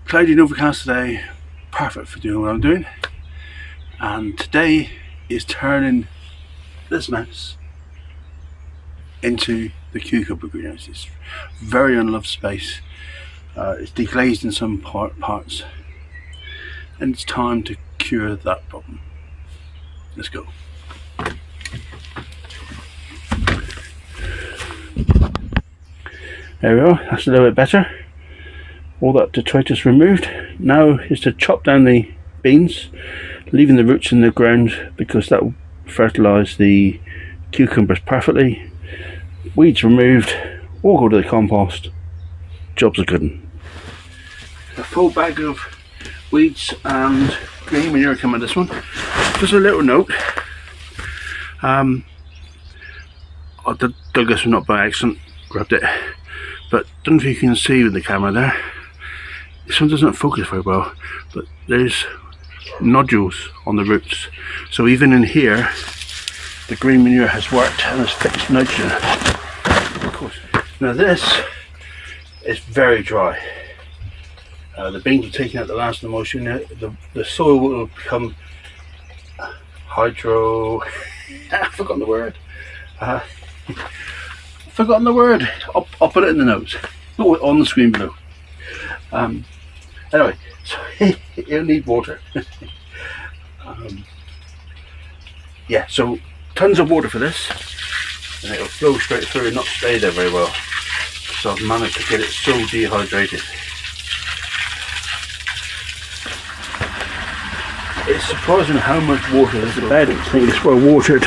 Cloudy and overcast today, perfect for doing what I'm doing. And today is turning this mess into the cucumber greenhouse. It's very unloved space. It's deglazed in some parts, and it's time to cure that problem. Let's go. There we are, that's a little bit better. All that detritus removed. Now is to chop down the beans, leaving the roots in the ground because that will fertilise the cucumbers perfectly. Weeds removed, all go to the compost. Job's a good one. A full bag of weeds and green manure come in this one. Just a little note. I dug this one up by accident, grabbed it, but don't know if you can see with the camera there. This one doesn't focus very well, but there's nodules on the roots. So even in here, the green manure has worked and has fixed nitrogen. Of course. Now this is very dry. The beans are taking out the last of the moisture. The soil will become hydro. I've forgotten the word. I'll put it in the notes. On the screen below. Anyway, so it'll need water. Yeah, so tons of water for this, and it'll flow straight through and not stay there very well. So I've managed to get it so dehydrated. It's surprising how much water there's in the bed. I think it's well watered.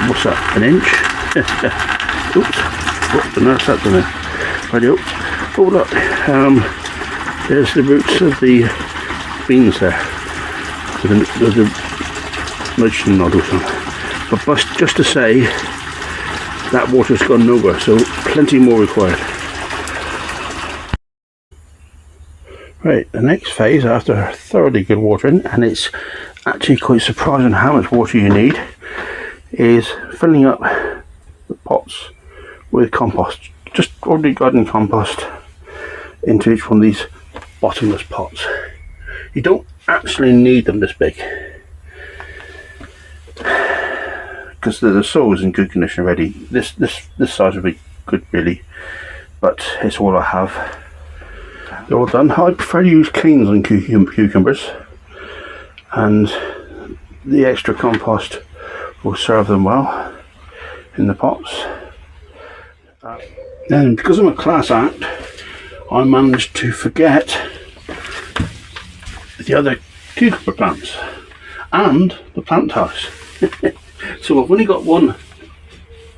What's that, an inch? Oops, what the nurse that done it. Radio. Oh look, there's the roots of the beans there. There's a nitrogen nodules on. But just to say, that water's gone nowhere, so plenty more required. Right, the next phase after thoroughly good watering, and it's actually quite surprising how much water you need, is filling up the pots with compost. Just ordinary garden compost into each one of these bottomless pots. You don't actually need them this big because the soil is in good condition already. This size would be good really, but it's all I have. They're all done. I prefer to use cleans on cucumbers, and the extra compost will serve them well in the pots. And because I'm a class act, I managed to forget the other cucumber plants and the plant house. So I've only got one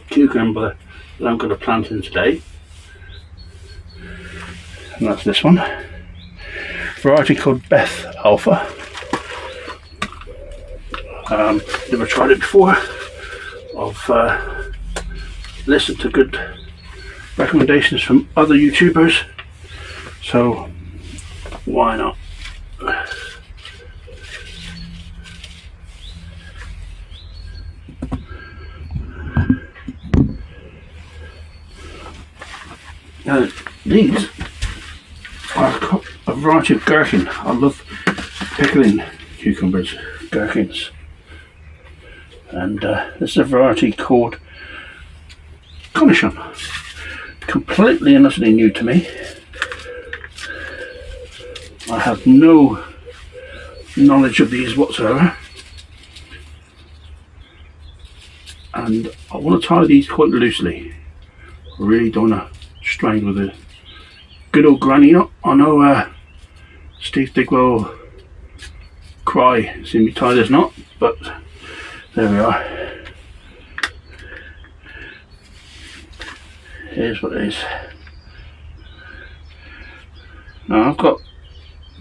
cucumber that I'm going to plant in today, and that's this one. Variety called Beth Alpha. Never tried it before. I've listened to good recommendations from other YouTubers, so why not? These are a variety of gherkin. I love pickling cucumbers, gherkins, and this is a variety called Cornichon. Completely and utterly new to me. I have no knowledge of these whatsoever, and I want to tie these quite loosely. I really don't want to strangle the good old granny knot. I know Steve Digwell will cry seeing me tie this knot, but there we are. Here's what it is. Now I've got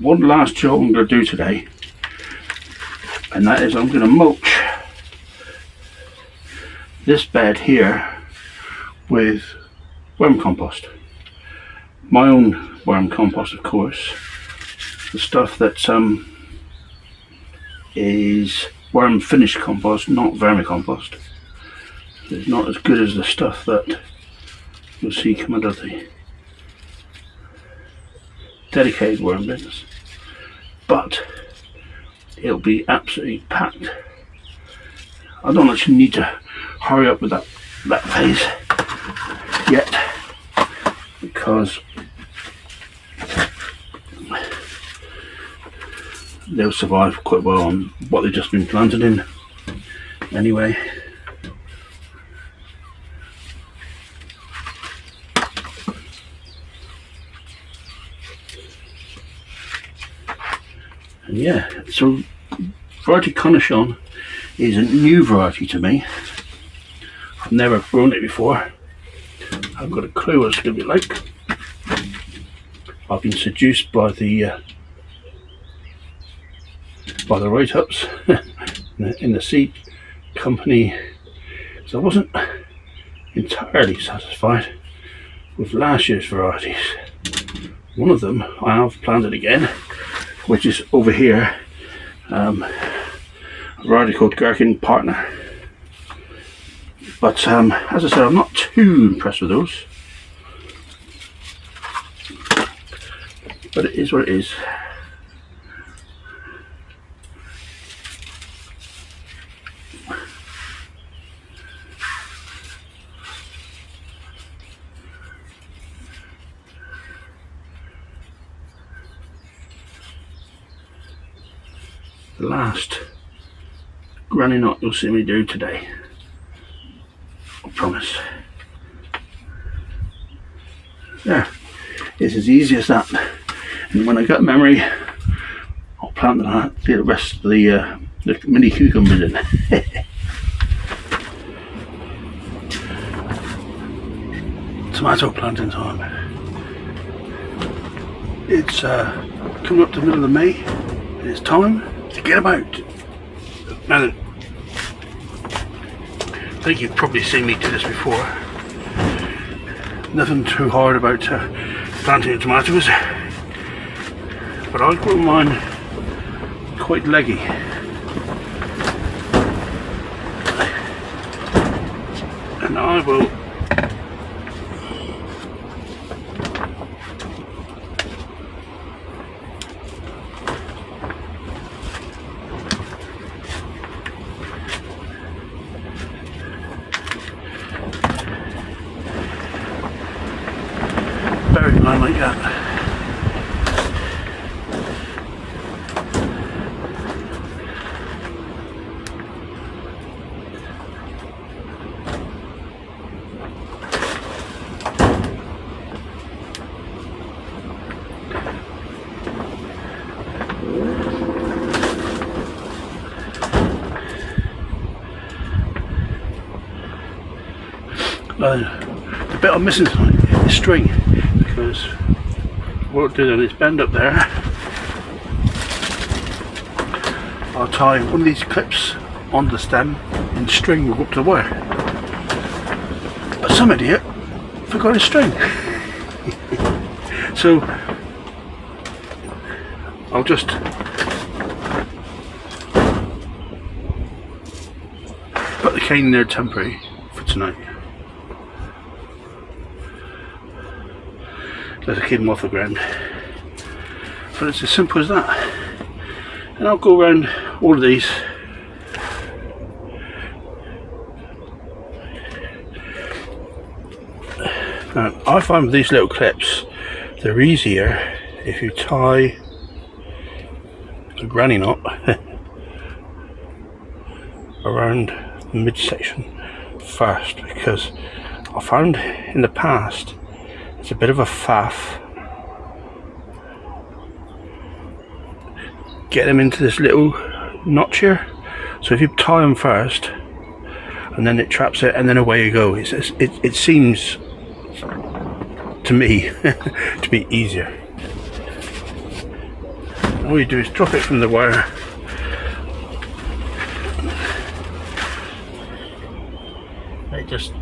one last job I'm going to do today, and that is I'm going to mulch this bed here with worm compost. My own worm compost, of course. The stuff that is worm finished compost, not vermicompost. It's not as good as the stuff that you'll see come out of the dedicated worm bins, but it'll be absolutely packed. I don't actually need to hurry up with that phase yet, because they'll survive quite well on what they've just been planted in anyway. And yeah, so variety Cornichon is a new variety to me. I've never grown it before. I've got a clue what it's going to be like. I've been seduced by the write-ups in the seed company, so I wasn't entirely satisfied with last year's varieties. One of them I have planted again, which is over here, a variety called Gherkins Partner. But as I said, I'm not too impressed with those. But it is what it is. The last granny knot you'll see me do today, I promise. There, it's as easy as that. And when I get memory, I'll plant the rest of the mini cucumbers in. Tomato planting time. It's coming up to the middle of May, and it's time to get about. Now then, I think you've probably seen me do this before. Nothing too hard about planting tomatoes, but I grow mine quite leggy. And I will bury mine like that. The bit I'm missing is string, because what I'll do then is bend up there. I'll tie one of these clips onto the stem and the string will go up to the wire. But some idiot forgot his string. So I'll just put the cane in there temporary for tonight. Let it keep them off the ground. But it's as simple as that. And I'll go around all of these. Now, I find with these little clips, they're easier if you tie a granny knot around the midsection first, because I found in the past it's a bit of a faff get them into this little notch here. So if you tie them first and then it traps it and then away you go, it seems to me to be easier. All you do is drop it from the wire, it just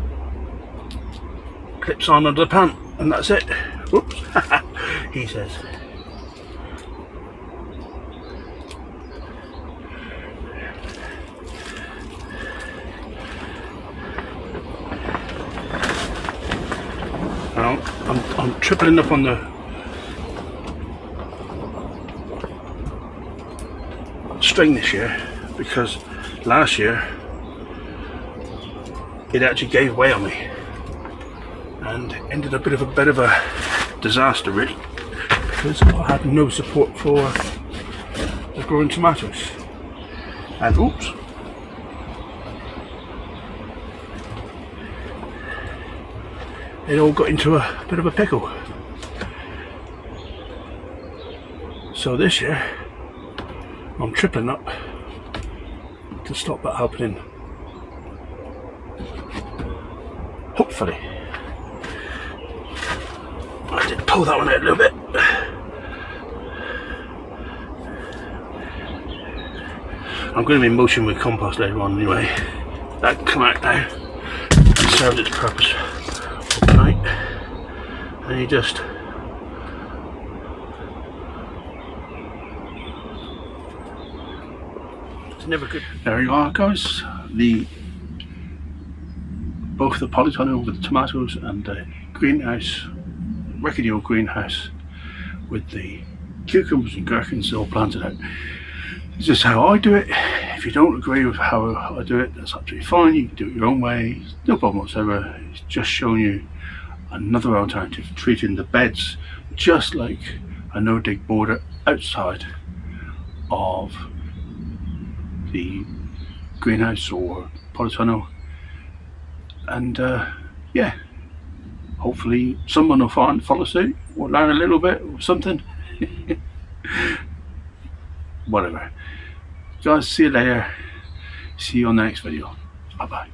clips on under the pant, and that's it. Whoops, he says. Now, I'm tripling up on the string this year because last year it actually gave way on me and ended a bit of a disaster really, because I had no support for the growing tomatoes. And oops, it all got into a bit of a pickle. So this year I'm tripling up to stop that happening. Hopefully. I did pull that one out a little bit. I'm going to be mulching with compost later on anyway. That can come out now. It served its purpose overnight. And you just never good. There you are, guys. Both the polytunnel with the tomatoes and the greenhouse, rickety old greenhouse with the cucumbers and gherkins all planted out. This is how I do it. If you don't agree with how I do it, that's absolutely fine. You can do it your own way. No problem whatsoever. It's just showing you another alternative, treating the beds just like a no-dig border outside of the greenhouse or polytunnel, and yeah, hopefully someone will follow suit or learn a little bit or something. Whatever, guys, see you later. See you on the next video. Bye bye.